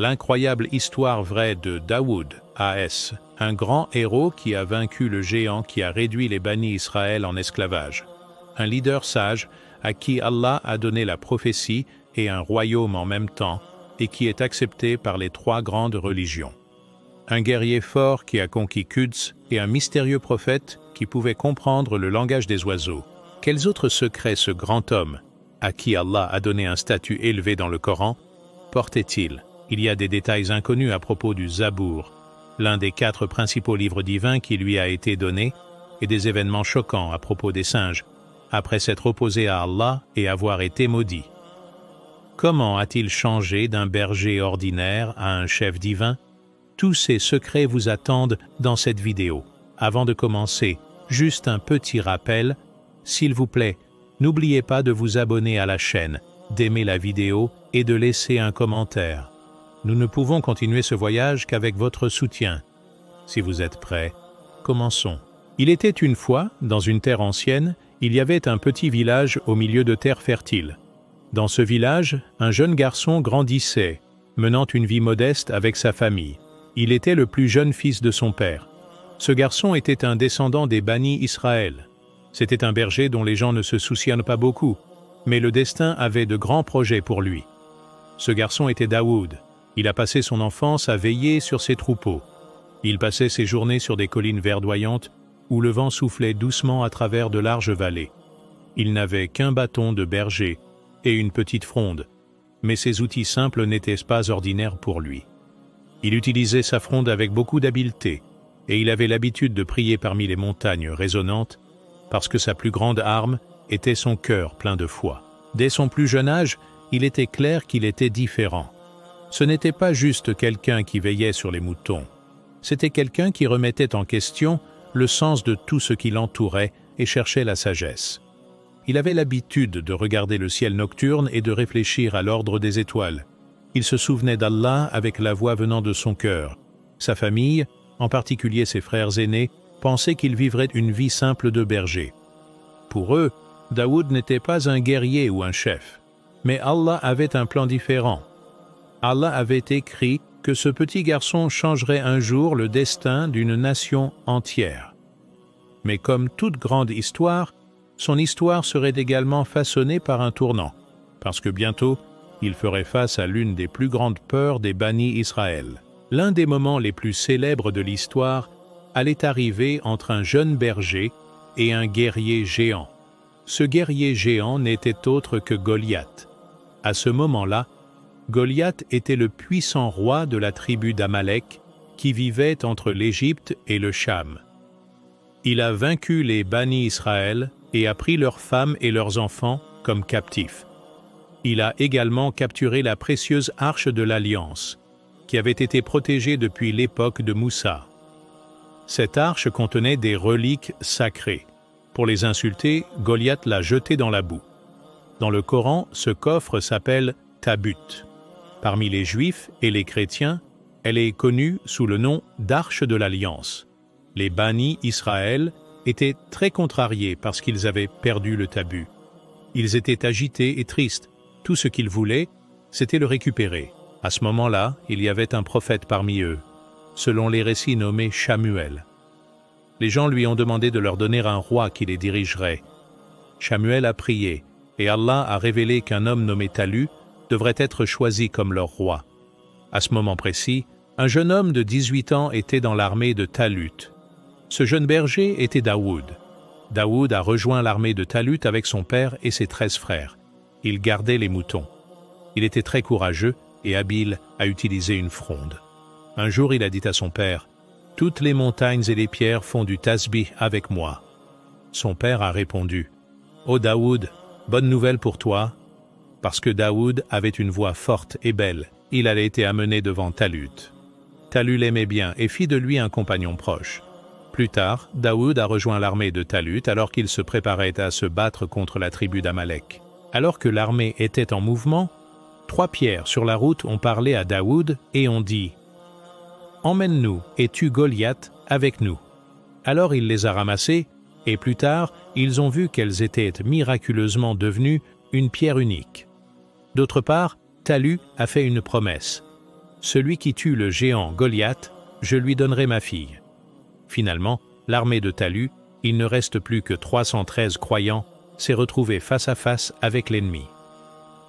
l'incroyable histoire vraie de Daoud, A.S., un grand héros qui a vaincu le géant qui a réduit les bannis Israël en esclavage. Un leader sage à qui Allah a donné la prophétie et un royaume en même temps et qui est accepté par les trois grandes religions. Un guerrier fort qui a conquis Quds et un mystérieux prophète qui pouvait comprendre le langage des oiseaux. Quels autres secrets ce grand homme, à qui Allah a donné un statut élevé dans le Coran, portait-il? Il y a des détails inconnus à propos du Zabour, l'un des 4 principaux livres divins qui lui a été donné, et des événements choquants à propos des singes, après s'être opposé à Allah et avoir été maudit. Comment a-t-il changé d'un berger ordinaire à un chef divin? Tous ces secrets vous attendent dans cette vidéo. Avant de commencer, juste un petit rappel, s'il vous plaît, n'oubliez pas de vous abonner à la chaîne, d'aimer la vidéo et de laisser un commentaire. Nous ne pouvons continuer ce voyage qu'avec votre soutien. Si vous êtes prêts, commençons. Il était une fois, dans une terre ancienne, il y avait un petit village au milieu de terres fertiles. Dans ce village, un jeune garçon grandissait, menant une vie modeste avec sa famille. Il était le plus jeune fils de son père. Ce garçon était un descendant des bannis Israël. C'était un berger dont les gens ne se souciaient pas beaucoup, mais le destin avait de grands projets pour lui. Ce garçon était Daoud. Il a passé son enfance à veiller sur ses troupeaux. Il passait ses journées sur des collines verdoyantes où le vent soufflait doucement à travers de larges vallées. Il n'avait qu'un bâton de berger et une petite fronde, mais ces outils simples n'étaient pas ordinaires pour lui. Il utilisait sa fronde avec beaucoup d'habileté, et il avait l'habitude de prier parmi les montagnes résonnantes, parce que sa plus grande arme était son cœur plein de foi. Dès son plus jeune âge, il était clair qu'il était différent. Ce n'était pas juste quelqu'un qui veillait sur les moutons, c'était quelqu'un qui remettait en question le sens de tout ce qui l'entourait et cherchait la sagesse. Il avait l'habitude de regarder le ciel nocturne et de réfléchir à l'ordre des étoiles. Il se souvenait d'Allah avec la voix venant de son cœur. Sa famille, en particulier ses frères aînés, pensaient qu'il vivrait une vie simple de berger. Pour eux, Daoud n'était pas un guerrier ou un chef. Mais Allah avait un plan différent. Allah avait écrit que ce petit garçon changerait un jour le destin d'une nation entière. Mais comme toute grande histoire, son histoire serait également façonnée par un tournant, parce que bientôt, il ferait face à l'une des plus grandes peurs des bannis Israël. L'un des moments les plus célèbres de l'histoire allait arriver entre un jeune berger et un guerrier géant. Ce guerrier géant n'était autre que Goliath. À ce moment-là, Goliath était le puissant roi de la tribu d'Amalek qui vivait entre l'Égypte et le Cham. Il a vaincu les bannis Israël et a pris leurs femmes et leurs enfants comme captifs. Il a également capturé la précieuse arche de l'Alliance, qui avait été protégée depuis l'époque de Moussa. Cette arche contenait des reliques sacrées. Pour les insulter, Goliath l'a jetée dans la boue. Dans le Coran, ce coffre s'appelle Tabut. Parmi les Juifs et les chrétiens, elle est connue sous le nom d'Arche de l'Alliance. Les bannis Israël étaient très contrariés parce qu'ils avaient perdu le Tabut. Ils étaient agités et tristes. Tout ce qu'ils voulaient, c'était le récupérer. À ce moment-là, il y avait un prophète parmi eux, selon les récits nommé Shamuel. Les gens lui ont demandé de leur donner un roi qui les dirigerait. Shamuel a prié, et Allah a révélé qu'un homme nommé Talut devrait être choisi comme leur roi. À ce moment précis, un jeune homme de 18 ans était dans l'armée de Talut. Ce jeune berger était Daoud. Daoud a rejoint l'armée de Talut avec son père et ses 13 frères. Il gardait les moutons. Il était très courageux et habile à utiliser une fronde. Un jour, il a dit à son père, « Toutes les montagnes et les pierres font du tasbih avec moi. » Son père a répondu, « Ô Daoud, bonne nouvelle pour toi. » Parce que Daoud avait une voix forte et belle, il allait été amené devant Talut. Talut l'aimait bien et fit de lui un compagnon proche. Plus tard, Daoud a rejoint l'armée de Talut alors qu'il se préparait à se battre contre la tribu d'Amalek. Alors que l'armée était en mouvement, 3 pierres sur la route ont parlé à Daoud et ont dit « Emmène-nous et tue Goliath avec nous. » Alors il les a ramassées et plus tard, ils ont vu qu'elles étaient miraculeusement devenues une pierre unique. D'autre part, Talut a fait une promesse. « Celui qui tue le géant Goliath, je lui donnerai ma fille. » Finalement, l'armée de Talut, il ne reste plus que 313 croyants, s'est retrouvée face à face avec l'ennemi.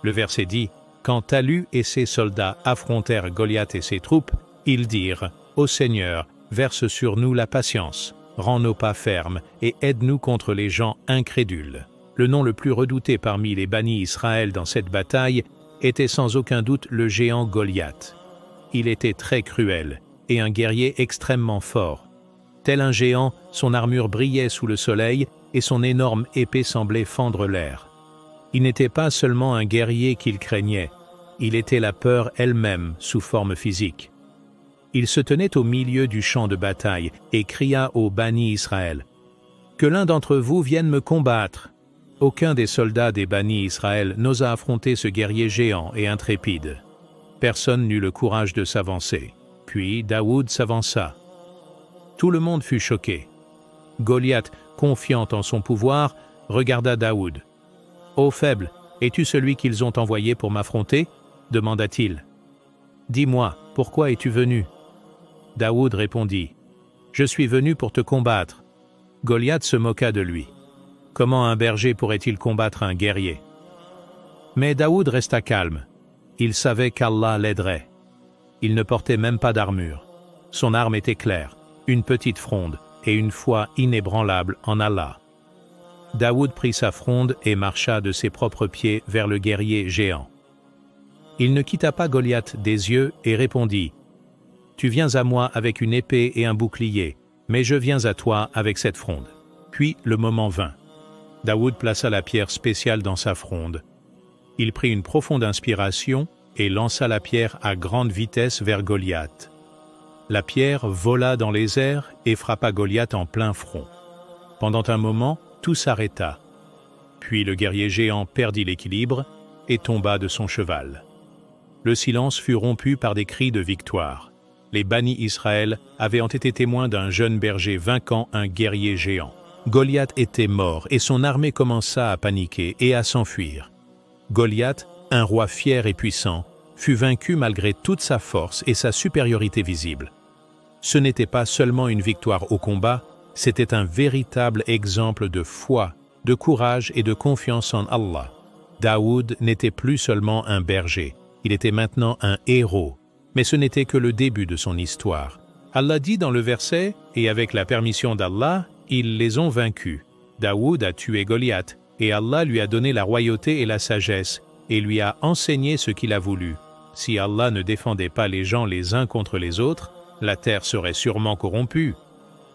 Le verset dit « Quand Talut et ses soldats affrontèrent Goliath et ses troupes, ils dirent « Ô Seigneur, verse sur nous la patience, rends nos pas fermes et aide-nous contre les gens incrédules. » Le nom le plus redouté parmi les bannis Israël dans cette bataille était sans aucun doute le géant Goliath. Il était très cruel et un guerrier extrêmement fort. Tel un géant, son armure brillait sous le soleil et son énorme épée semblait fendre l'air. Il n'était pas seulement un guerrier qu'il craignait, il était la peur elle-même sous forme physique. Il se tenait au milieu du champ de bataille et cria aux bannis Israël « Que l'un d'entre vous vienne me combattre !» Aucun des soldats des bannis Israël n'osa affronter ce guerrier géant et intrépide. Personne n'eut le courage de s'avancer. Puis Daoud s'avança. Tout le monde fut choqué. Goliath, confiant en son pouvoir, regarda Daoud. « Ô faible, es-tu celui qu'ils ont envoyé pour m'affronter » demanda-t-il. « Dis-moi, pourquoi es-tu venu » Daoud répondit. « Je suis venu pour te combattre. » Goliath se moqua de lui. Comment un berger pourrait-il combattre un guerrier? Mais Daoud resta calme. Il savait qu'Allah l'aiderait. Il ne portait même pas d'armure. Son arme était claire, une petite fronde et une foi inébranlable en Allah. Daoud prit sa fronde et marcha de ses propres pieds vers le guerrier géant. Il ne quitta pas Goliath des yeux et répondit « Tu viens à moi avec une épée et un bouclier, mais je viens à toi avec cette fronde. » Puis le moment vint. Daoud plaça la pierre spéciale dans sa fronde. Il prit une profonde inspiration et lança la pierre à grande vitesse vers Goliath. La pierre vola dans les airs et frappa Goliath en plein front. Pendant un moment, tout s'arrêta. Puis le guerrier géant perdit l'équilibre et tomba de son cheval. Le silence fut rompu par des cris de victoire. Les bannis Israël avaient été témoins d'un jeune berger vainquant un guerrier géant. Goliath était mort et son armée commença à paniquer et à s'enfuir. Goliath, un roi fier et puissant, fut vaincu malgré toute sa force et sa supériorité visible. Ce n'était pas seulement une victoire au combat, c'était un véritable exemple de foi, de courage et de confiance en Allah. Daoud n'était plus seulement un berger, il était maintenant un héros, mais ce n'était que le début de son histoire. Allah dit dans le verset, et avec la permission d'Allah, ils les ont vaincus. Daoud a tué Goliath, et Allah lui a donné la royauté et la sagesse, et lui a enseigné ce qu'il a voulu. Si Allah ne défendait pas les gens les uns contre les autres, la terre serait sûrement corrompue.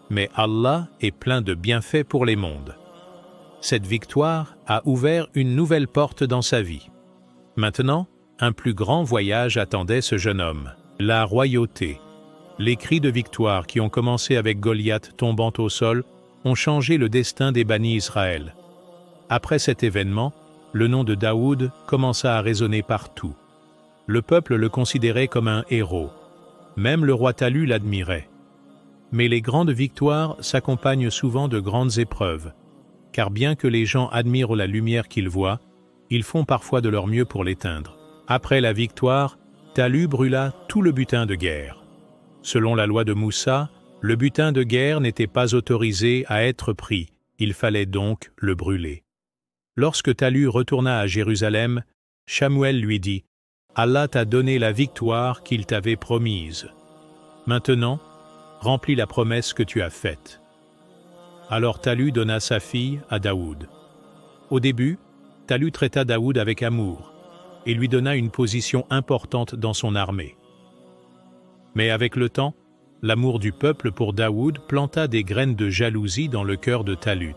Mais Allah est plein de bienfaits pour les mondes. Cette victoire a ouvert une nouvelle porte dans sa vie. Maintenant, un plus grand voyage attendait ce jeune homme, la royauté. Les cris de victoire qui ont commencé avec Goliath tombant au sol ont changé le destin des bannis Israël. Après cet événement, le nom de Daoud commença à résonner partout. Le peuple le considérait comme un héros. Même le roi Talut l'admirait. Mais les grandes victoires s'accompagnent souvent de grandes épreuves, car bien que les gens admirent la lumière qu'ils voient, ils font parfois de leur mieux pour l'éteindre. Après la victoire, Talut brûla tout le butin de guerre. Selon la loi de Moussa, le butin de guerre n'était pas autorisé à être pris, il fallait donc le brûler. Lorsque Talut retourna à Jérusalem, Shamuel lui dit « Allah t'a donné la victoire qu'il t'avait promise. Maintenant, remplis la promesse que tu as faite. » Alors Talut donna sa fille à Daoud. Au début, Talut traita Daoud avec amour et lui donna une position importante dans son armée. Mais avec le temps, l'amour du peuple pour Daoud planta des graines de jalousie dans le cœur de Talut.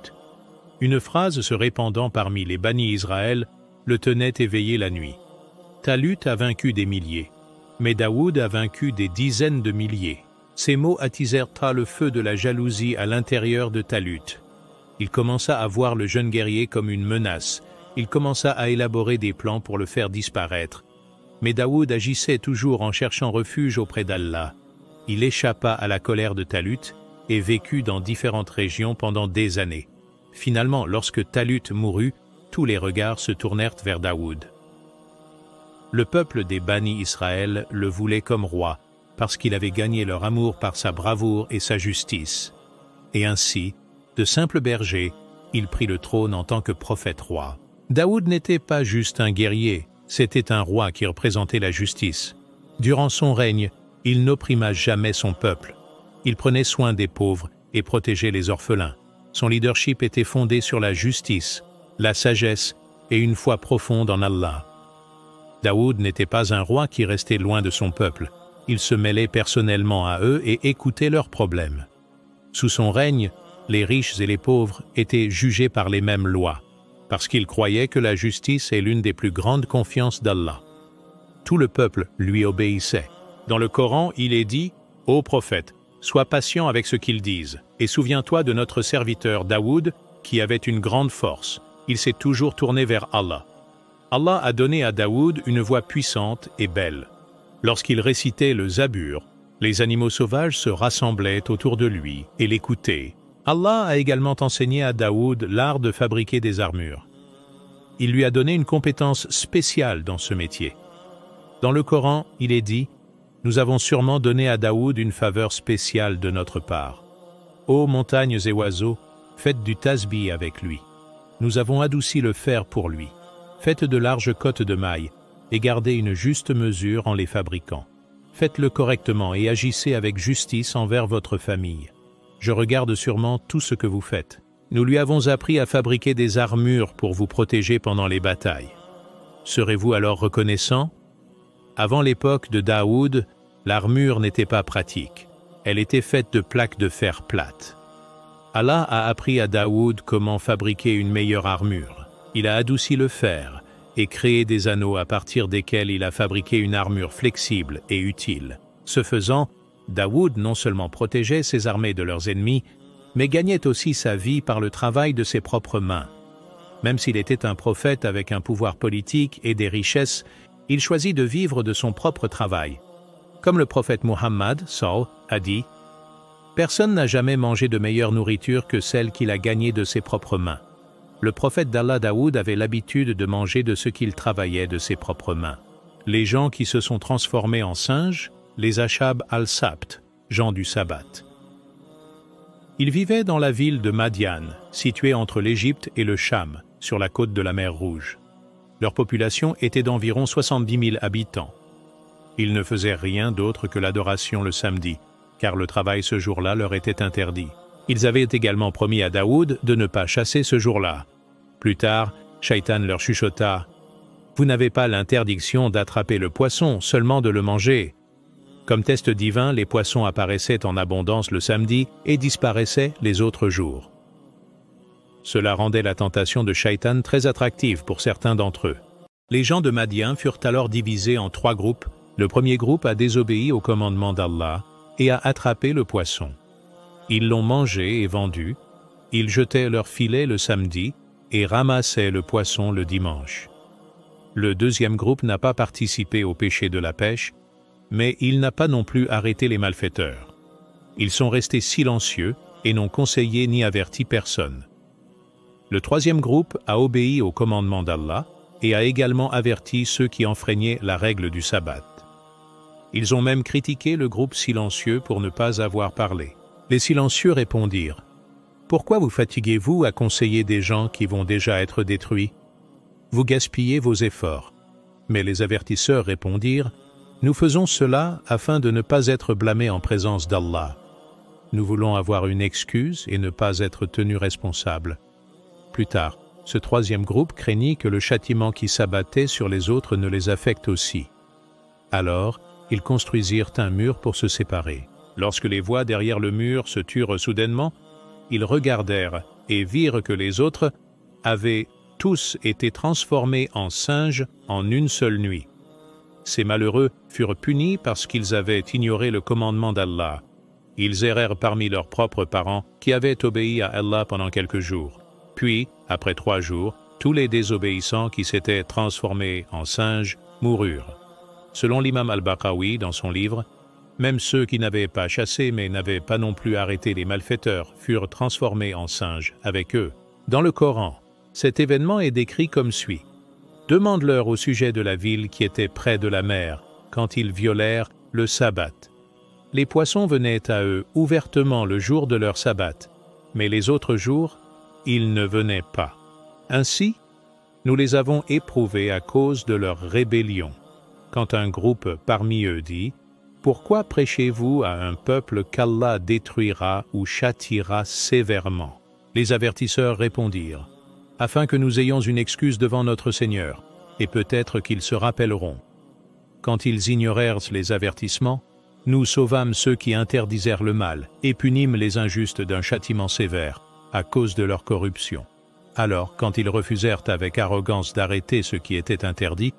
Une phrase se répandant parmi les bannis Israël le tenait éveillé la nuit. Talut a vaincu des milliers, mais Daoud a vaincu des dizaines de milliers. Ces mots attisèrent le feu de la jalousie à l'intérieur de Talut. Il commença à voir le jeune guerrier comme une menace. Il commença à élaborer des plans pour le faire disparaître. Mais Daoud agissait toujours en cherchant refuge auprès d'Allah. Il échappa à la colère de Talut et vécut dans différentes régions pendant des années. Finalement, lorsque Talut mourut, tous les regards se tournèrent vers Daoud. Le peuple des Bani Israël le voulait comme roi, parce qu'il avait gagné leur amour par sa bravoure et sa justice. Et ainsi, de simple berger, il prit le trône en tant que prophète-roi. Daoud n'était pas juste un guerrier, c'était un roi qui représentait la justice. Durant son règne, il n'opprima jamais son peuple. Il prenait soin des pauvres et protégeait les orphelins. Son leadership était fondé sur la justice, la sagesse et une foi profonde en Allah. Daoud n'était pas un roi qui restait loin de son peuple. Il se mêlait personnellement à eux et écoutait leurs problèmes. Sous son règne, les riches et les pauvres étaient jugés par les mêmes lois, parce qu'il croyait que la justice est l'une des plus grandes confiances d'Allah. Tout le peuple lui obéissait. Dans le Coran, il est dit « Ô prophète, sois patient avec ce qu'ils disent, et souviens-toi de notre serviteur Daoud, qui avait une grande force. Il s'est toujours tourné vers Allah. Allah a donné à Daoud une voix puissante et belle. Lorsqu'il récitait le Zabur, les animaux sauvages se rassemblaient autour de lui et l'écoutaient. Allah a également enseigné à Daoud l'art de fabriquer des armures. Il lui a donné une compétence spéciale dans ce métier. Dans le Coran, il est dit « Nous avons sûrement donné à Daoud une faveur spéciale de notre part. Ô montagnes et oiseaux, faites du tasbih avec lui. Nous avons adouci le fer pour lui. Faites de larges cottes de mailles et gardez une juste mesure en les fabriquant. Faites-le correctement et agissez avec justice envers votre famille. Je regarde sûrement tout ce que vous faites. Nous lui avons appris à fabriquer des armures pour vous protéger pendant les batailles. Serez-vous alors reconnaissant? Avant l'époque de Daoud, l'armure n'était pas pratique. Elle était faite de plaques de fer plates. Allah a appris à Daoud comment fabriquer une meilleure armure. Il a adouci le fer et créé des anneaux à partir desquels il a fabriqué une armure flexible et utile. Ce faisant, Daoud non seulement protégeait ses armées de leurs ennemis, mais gagnait aussi sa vie par le travail de ses propres mains. Même s'il était un prophète avec un pouvoir politique et des richesses, il choisit de vivre de son propre travail. Comme le prophète Muhammad, a dit « Personne n'a jamais mangé de meilleure nourriture que celle qu'il a gagnée de ses propres mains. » Le prophète d'Allah Daoud avait l'habitude de manger de ce qu'il travaillait de ses propres mains. Les gens qui se sont transformés en singes, les Ashab al-Sabt, gens du sabbat. Ils vivaient dans la ville de Madian, située entre l'Égypte et le Cham, sur la côte de la mer Rouge. Leur population était d'environ 70 000 habitants. Ils ne faisaient rien d'autre que l'adoration le samedi, car le travail ce jour-là leur était interdit. Ils avaient également promis à Daoud de ne pas chasser ce jour-là. Plus tard, Shaitan leur chuchota « Vous n'avez pas l'interdiction d'attraper le poisson, seulement de le manger. » Comme test divin, les poissons apparaissaient en abondance le samedi et disparaissaient les autres jours. Cela rendait la tentation de Shaitan très attractive pour certains d'entre eux. Les gens de Madian furent alors divisés en 3 groupes. Le premier groupe a désobéi au commandement d'Allah et a attrapé le poisson. Ils l'ont mangé et vendu, ils jetaient leur filet le samedi et ramassaient le poisson le dimanche. Le deuxième groupe n'a pas participé au péché de la pêche, mais il n'a pas non plus arrêté les malfaiteurs. Ils sont restés silencieux et n'ont conseillé ni averti personne. Le troisième groupe a obéi au commandement d'Allah et a également averti ceux qui enfreignaient la règle du sabbat. Ils ont même critiqué le groupe silencieux pour ne pas avoir parlé. Les silencieux répondirent « Pourquoi vous fatiguez-vous à conseiller des gens qui vont déjà être détruits? Vous gaspillez vos efforts. » Mais les avertisseurs répondirent « Nous faisons cela afin de ne pas être blâmés en présence d'Allah. Nous voulons avoir une excuse et ne pas être tenus responsables. » Plus tard, ce troisième groupe craignit que le châtiment qui s'abattait sur les autres ne les affecte aussi. Alors, ils construisirent un mur pour se séparer. Lorsque les voix derrière le mur se turent soudainement, ils regardèrent et virent que les autres avaient tous été transformés en singes en une seule nuit. Ces malheureux furent punis parce qu'ils avaient ignoré le commandement d'Allah. Ils errèrent parmi leurs propres parents qui avaient obéi à Allah pendant quelques jours. Puis, après 3 jours, tous les désobéissants qui s'étaient transformés en singes moururent. Selon l'imam al-Baqawi dans son livre, même ceux qui n'avaient pas chassé mais n'avaient pas non plus arrêté les malfaiteurs furent transformés en singes avec eux. Dans le Coran, cet événement est décrit comme suit. Demande-leur au sujet de la ville qui était près de la mer, quand ils violèrent le sabbat. Les poissons venaient à eux ouvertement le jour de leur sabbat, mais les autres jours, ils ne venaient pas. Ainsi, nous les avons éprouvés à cause de leur rébellion. Quand un groupe parmi eux dit « Pourquoi prêchez-vous à un peuple qu'Allah détruira ou châtiera sévèrement ?» Les avertisseurs répondirent « Afin que nous ayons une excuse devant notre Seigneur, et peut-être qu'ils se rappelleront. » Quand ils ignorèrent les avertissements, nous sauvâmes ceux qui interdisèrent le mal et punîmes les injustes d'un châtiment sévère à cause de leur corruption. Alors, quand ils refusèrent avec arrogance d'arrêter ce qui était interdit,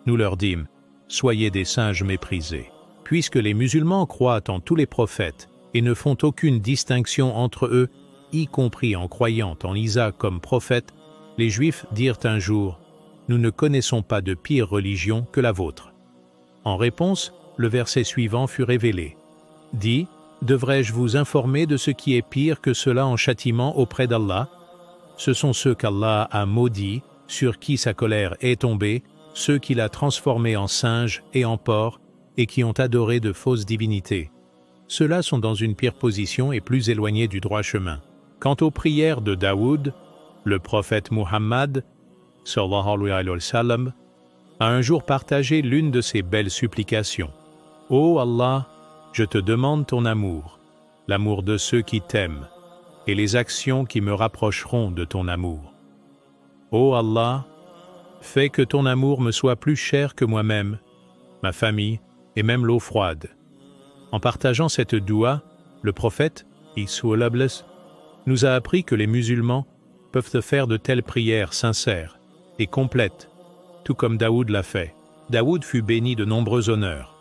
nous leur dîmes « Soyez des singes méprisés. » Puisque les musulmans croient en tous les prophètes et ne font aucune distinction entre eux, y compris en croyant en Isa comme prophète, les Juifs dirent un jour « Nous ne connaissons pas de pire religion que la vôtre. » En réponse, le verset suivant fut révélé. Dit, devrais-je vous informer de ce qui est pire que cela en châtiment auprès d'Allah? Ce sont ceux qu'Allah a maudits, sur qui sa colère est tombée, ceux qu'il a transformés en singes et en porcs, et qui ont adoré de fausses divinités. Ceux-là sont dans une pire position et plus éloignés du droit chemin. Quant aux prières de Daoud, le prophète Muhammad, sallallahu alayhi wa sallam, a un jour partagé l'une de ses belles supplications. « Ô Allah, je te demande ton amour, l'amour de ceux qui t'aiment, et les actions qui me rapprocheront de ton amour. Ô Allah, fais que ton amour me soit plus cher que moi-même, ma famille et même l'eau froide. » En partageant cette doua, le prophète, nous a appris que les musulmans peuvent faire de telles prières sincères et complètes, tout comme Daoud l'a fait. Daoud fut béni de nombreux honneurs,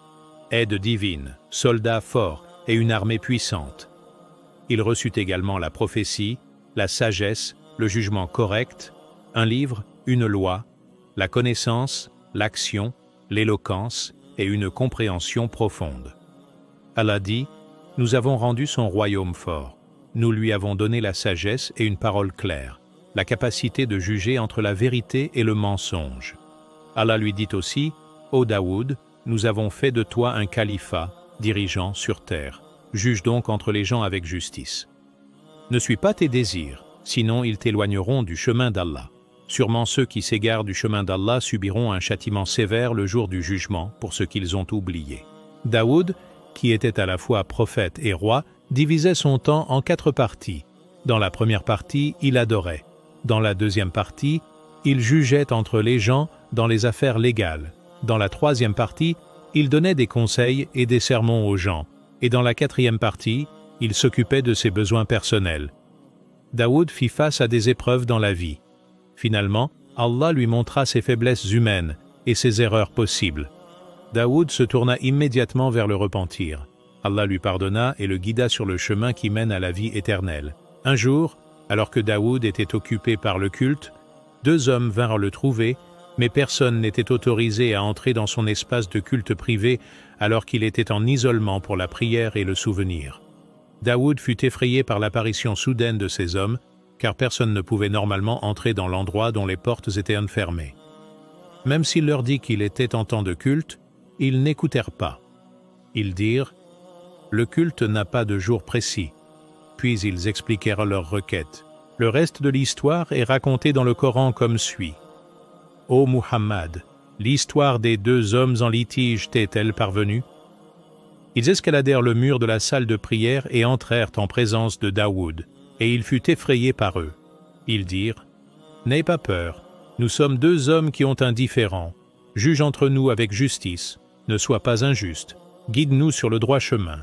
aide divine, soldats forts et une armée puissante. Il reçut également la prophétie, la sagesse, le jugement correct, un livre, une loi, la connaissance, l'action, l'éloquence et une compréhension profonde. Allah dit, nous avons rendu son royaume fort. Nous lui avons donné la sagesse et une parole claire, la capacité de juger entre la vérité et le mensonge. Allah lui dit aussi, ô Daoud, nous avons fait de toi un califat, dirigeant sur terre. Juge donc entre les gens avec justice. Ne suis pas tes désirs, sinon ils t'éloigneront du chemin d'Allah. Sûrement ceux qui s'égarent du chemin d'Allah subiront un châtiment sévère le jour du jugement pour ce qu'ils ont oublié. Daoud, qui était à la fois prophète et roi, divisait son temps en 4 parties. Dans la première partie, il adorait. Dans la deuxième partie, il jugeait entre les gens dans les affaires légales. Dans la troisième partie, il donnait des conseils et des sermons aux gens. Et dans la 4e partie, il s'occupait de ses besoins personnels. Daoud fit face à des épreuves dans la vie. Finalement, Allah lui montra ses faiblesses humaines et ses erreurs possibles. Daoud se tourna immédiatement vers le repentir. Allah lui pardonna et le guida sur le chemin qui mène à la vie éternelle. Un jour, alors que Daoud était occupé par le culte, 2 hommes vinrent le trouver, mais personne n'était autorisé à entrer dans son espace de culte privé alors qu'il était en isolement pour la prière et le souvenir. Daoud fut effrayé par l'apparition soudaine de ces hommes, car personne ne pouvait normalement entrer dans l'endroit dont les portes étaient enfermées. Même s'il leur dit qu'il était en temps de culte, ils n'écoutèrent pas. Ils dirent « Le culte n'a pas de jour précis », puis ils expliquèrent leur requête. Le reste de l'histoire est raconté dans le Coran comme suit. « Ô Muhammad, l'histoire des 2 hommes en litige t'est-elle parvenue ?» Ils escaladèrent le mur de la salle de prière et entrèrent en présence de Daoud, et il fut effrayé par eux. Ils dirent « N'aie pas peur, nous sommes 2 hommes qui ont un différend. Juge entre nous avec justice, ne sois pas injuste, guide-nous sur le droit chemin. »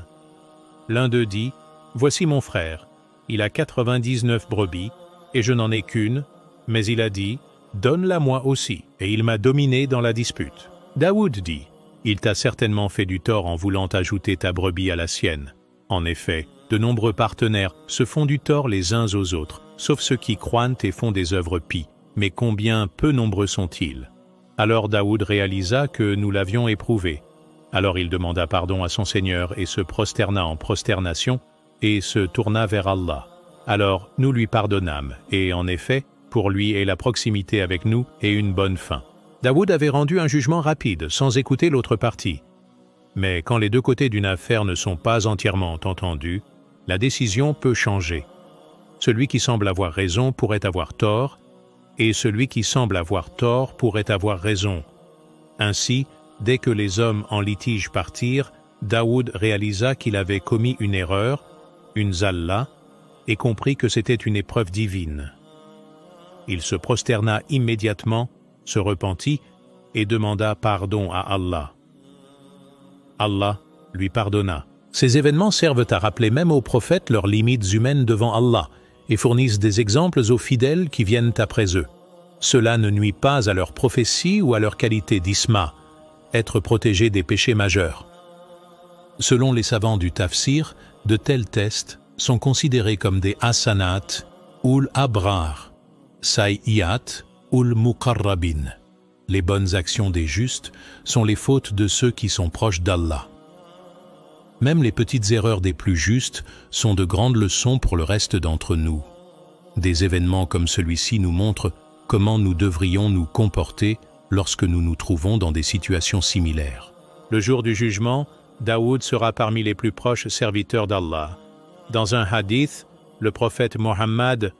L'un d'eux dit « Voici mon frère, il a 99 brebis, et je n'en ai qu'une, mais il a dit « Donne-la moi aussi, et il m'a dominé dans la dispute. » Daoud dit « Il t'a certainement fait du tort en voulant ajouter ta brebis à la sienne. » En effet, de nombreux partenaires se font du tort les uns aux autres, sauf ceux qui croient et font des œuvres pies. Mais combien peu nombreux sont-ils? Alors Daoud réalisa que nous l'avions éprouvé. Alors il demanda pardon à son Seigneur et se prosterna en prosternation et se tourna vers Allah. Alors nous lui pardonnâmes, et en effet, pour lui est la proximité avec nous et une bonne fin. Daoud avait rendu un jugement rapide, sans écouter l'autre partie. Mais quand les deux côtés d'une affaire ne sont pas entièrement entendus, la décision peut changer. Celui qui semble avoir raison pourrait avoir tort, et celui qui semble avoir tort pourrait avoir raison. Ainsi, dès que les hommes en litige partirent, Daoud réalisa qu'il avait commis une erreur, une zalla, et comprit que c'était une épreuve divine. Il se prosterna immédiatement, se repentit et demanda pardon à Allah. Allah lui pardonna. Ces événements servent à rappeler même aux prophètes leurs limites humaines devant Allah et fournissent des exemples aux fidèles qui viennent après eux. Cela ne nuit pas à leur prophétie ou à leur qualité d'isma, être protégé des péchés majeurs. Selon les savants du tafsir, de tels tests sont considérés comme des hasanat ou l'abrar, sayyat ou l'muqarrabin. Les bonnes actions des justes sont les fautes de ceux qui sont proches d'Allah. Même les petites erreurs des plus justes sont de grandes leçons pour le reste d'entre nous. Des événements comme celui-ci nous montrent comment nous devrions nous comporter lorsque nous nous trouvons dans des situations similaires. Le jour du jugement, Daoud sera parmi les plus proches serviteurs d'Allah. Dans un hadith, le prophète Mohammed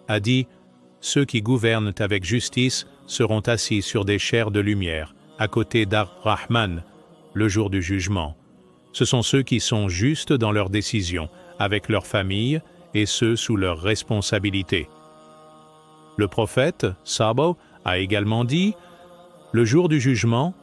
a dit « Ceux qui gouvernent avec justice seront assis sur des chairs de lumière, à côté d'Ar-Rahman, le jour du jugement. Ce sont ceux qui sont justes dans leurs décisions, avec leur famille, et ceux sous leur responsabilité. » Le prophète, Sabo, a également dit « Le jour du jugement,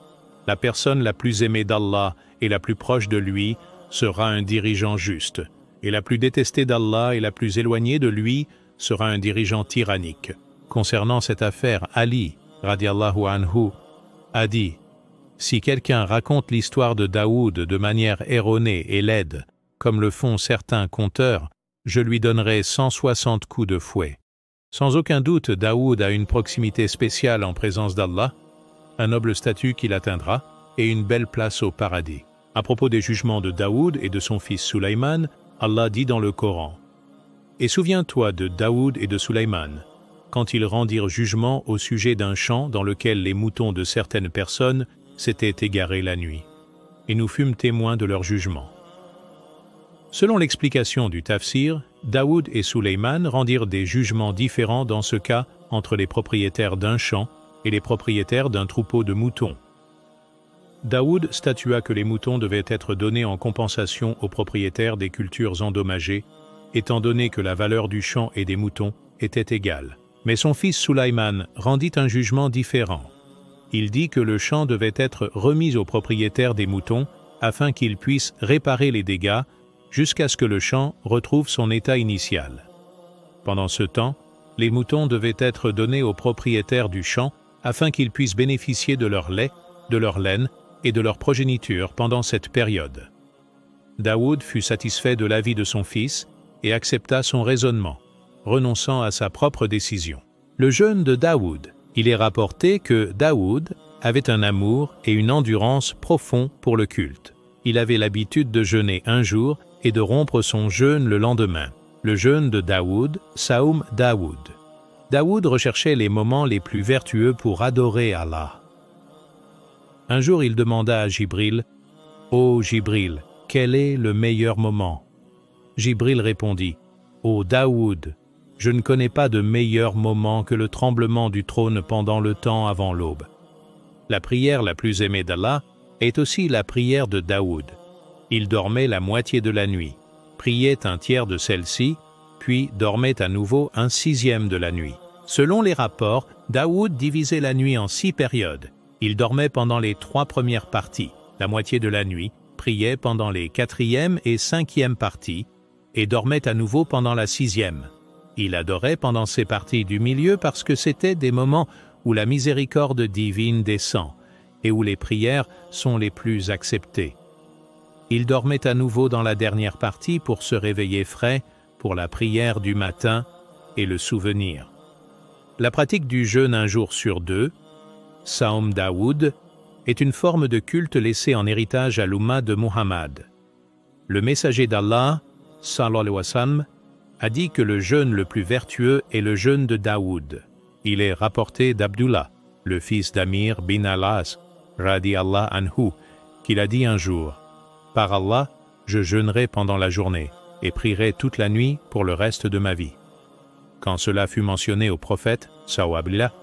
la personne la plus aimée d'Allah et la plus proche de lui sera un dirigeant juste, et la plus détestée d'Allah et la plus éloignée de lui sera un dirigeant tyrannique. » Concernant cette affaire, Ali, radiallahu anhu, a dit « Si quelqu'un raconte l'histoire de Daoud de manière erronée et laide, comme le font certains conteurs, je lui donnerai 160 coups de fouet. » Sans aucun doute, Daoud a une proximité spéciale en présence d'Allah, un noble statut qu'il atteindra et une belle place au paradis. À propos des jugements de Daoud et de son fils Sulaiman, Allah dit dans le Coran « Et souviens-toi de Daoud et de Sulaiman, quand ils rendirent jugement au sujet d'un champ dans lequel les moutons de certaines personnes s'étaient égarés la nuit, et nous fûmes témoins de leur jugement. » Selon l'explication du tafsir, Daoud et Sulaiman rendirent des jugements différents dans ce cas entre les propriétaires d'un champ et les propriétaires d'un troupeau de moutons. Daoud statua que les moutons devaient être donnés en compensation aux propriétaires des cultures endommagées, étant donné que la valeur du champ et des moutons était égale. Mais son fils Sulaiman rendit un jugement différent. Il dit que le champ devait être remis aux propriétaires des moutons afin qu'ils puissent réparer les dégâts jusqu'à ce que le champ retrouve son état initial. Pendant ce temps, les moutons devaient être donnés aux propriétaires du champ afin qu'ils puissent bénéficier de leur lait, de leur laine et de leur progéniture pendant cette période. Daoud fut satisfait de l'avis de son fils et accepta son raisonnement, renonçant à sa propre décision. Le jeûne de Daoud. Il est rapporté que Daoud avait un amour et une endurance profonds pour le culte. Il avait l'habitude de jeûner un jour et de rompre son jeûne le lendemain. Le jeûne de Daoud, Saoum Daoud. Daoud recherchait les moments les plus vertueux pour adorer Allah. Un jour, il demanda à Jibril, « Ô Jibril, quel est le meilleur moment ?» Jibril répondit, « Ô Daoud, je ne connais pas de meilleur moment que le tremblement du trône pendant le temps avant l'aube. » La prière la plus aimée d'Allah est aussi la prière de Daoud. Il dormait la moitié de la nuit, priait un tiers de celle-ci, puis dormait à nouveau un sixième de la nuit. Selon les rapports, Daoud divisait la nuit en 6 périodes. Il dormait pendant les 3 premières parties, la moitié de la nuit, priait pendant les 4e et 5e parties, et dormait à nouveau pendant la 6e. Il adorait pendant ces parties du milieu parce que c'était des moments où la miséricorde divine descend et où les prières sont les plus acceptées. Il dormait à nouveau dans la dernière partie pour se réveiller frais pour la prière du matin et le souvenir. La pratique du jeûne un jour sur 2, Saoum Daoud, est une forme de culte laissée en héritage à l'Oumma de Muhammad. Le messager d'Allah, sallallahu alayhi wa sallam, a dit que le jeûne le plus vertueux est le jeûne de Daoud. Il est rapporté d'Abdullah, le fils d'Amir bin al-As, radi-Allah anhu, qu'il a dit un jour, « Par Allah, je jeûnerai pendant la journée et prierai toute la nuit pour le reste de ma vie. » Quand cela fut mentionné au prophète, Sawabillah,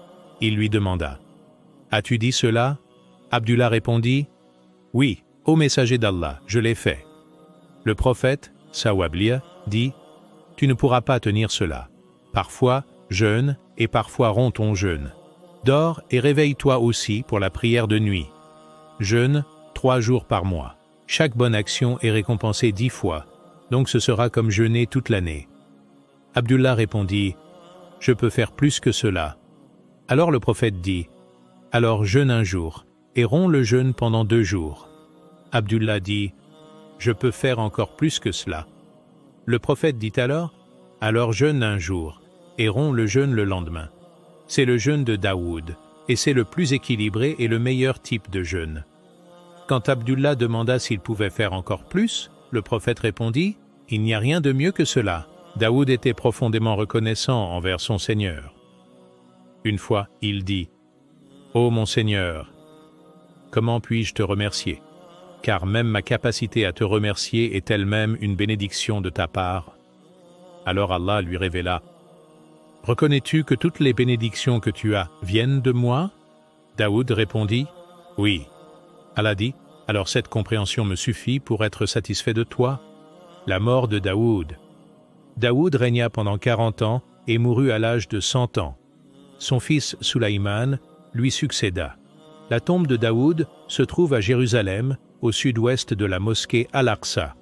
il lui demanda, « As-tu dit cela ?» Abdullah répondit, « Oui, ô messager d'Allah, je l'ai fait. » Le prophète, Sawabillah, dit, « Tu ne pourras pas tenir cela. Parfois, jeûne et parfois romps ton jeûne. Dors et réveille-toi aussi pour la prière de nuit. Jeûne 3 jours par mois. Chaque bonne action est récompensée 10 fois, donc ce sera comme jeûner toute l'année. » Abdullah répondit, « Je peux faire plus que cela. » Alors le prophète dit, « Alors jeûne un jour, et romps le jeûne pendant 2 jours. » Abdullah dit, « Je peux faire encore plus que cela. » Le prophète dit alors, « Alors jeûne un jour, et romps le jeûne le lendemain. » C'est le jeûne de Daoud, et c'est le plus équilibré et le meilleur type de jeûne. Quand Abdullah demanda s'il pouvait faire encore plus, le prophète répondit, « Il n'y a rien de mieux que cela. » Daoud était profondément reconnaissant envers son Seigneur. Une fois, il dit, « Ô mon Seigneur, comment puis-je te remercier? Car même ma capacité à te remercier est elle-même une bénédiction de ta part. » Alors Allah lui révéla, « Reconnais-tu que toutes les bénédictions que tu as viennent de moi ?» Daoud répondit, « Oui. » Allah dit, « Alors cette compréhension me suffit pour être satisfait de toi. » La mort de Daoud. Daoud régna pendant 40 ans et mourut à l'âge de 100 ans. Son fils Sulaïman lui succéda. La tombe de Daoud se trouve à Jérusalem, au sud-ouest de la mosquée Al-Aqsa,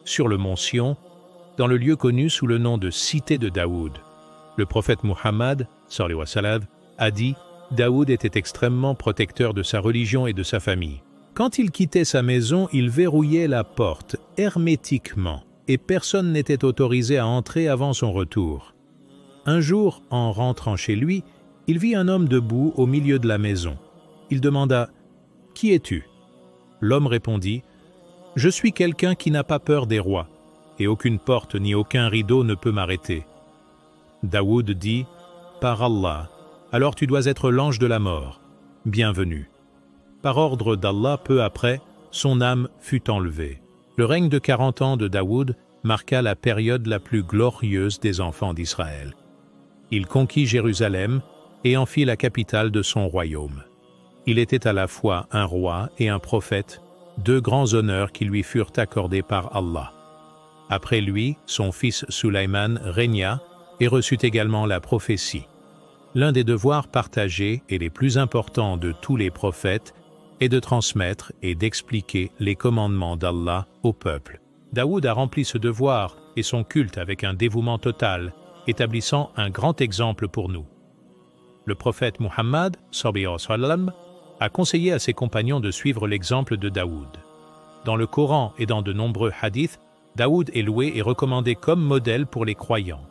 sur le mont Sion, dans le lieu connu sous le nom de Cité de Daoud. Le prophète Muhammad, sallallahu alayhi wa sallam, a dit « Daoud était extrêmement protecteur de sa religion et de sa famille. Quand il quittait sa maison, il verrouillait la porte hermétiquement, et personne n'était autorisé à entrer avant son retour. Un jour, en rentrant chez lui, il vit un homme debout au milieu de la maison. Il demanda « Qui es-tu » L'homme répondit « Je suis quelqu'un qui n'a pas peur des rois, et aucune porte ni aucun rideau ne peut m'arrêter. » Daoud dit « Par Allah, alors tu dois être l'ange de la mort. Bienvenue. » Par ordre d'Allah, peu après, son âme fut enlevée. Le règne de 40 ans de Daoud marqua la période la plus glorieuse des enfants d'Israël. Il conquit Jérusalem et en fit la capitale de son royaume. Il était à la fois un roi et un prophète, 2 grands honneurs qui lui furent accordés par Allah. Après lui, son fils Sulaïman régna et reçut également la prophétie. L'un des devoirs partagés et les plus importants de tous les prophètes est de transmettre et d'expliquer les commandements d'Allah au peuple. Daoud a rempli ce devoir et son culte avec un dévouement total, établissant un grand exemple pour nous. Le prophète Muhammad, sallallahu alayhi wa sallam, a conseillé à ses compagnons de suivre l'exemple de Daoud. Dans le Coran et dans de nombreux hadiths, Daoud est loué et recommandé comme modèle pour les croyants.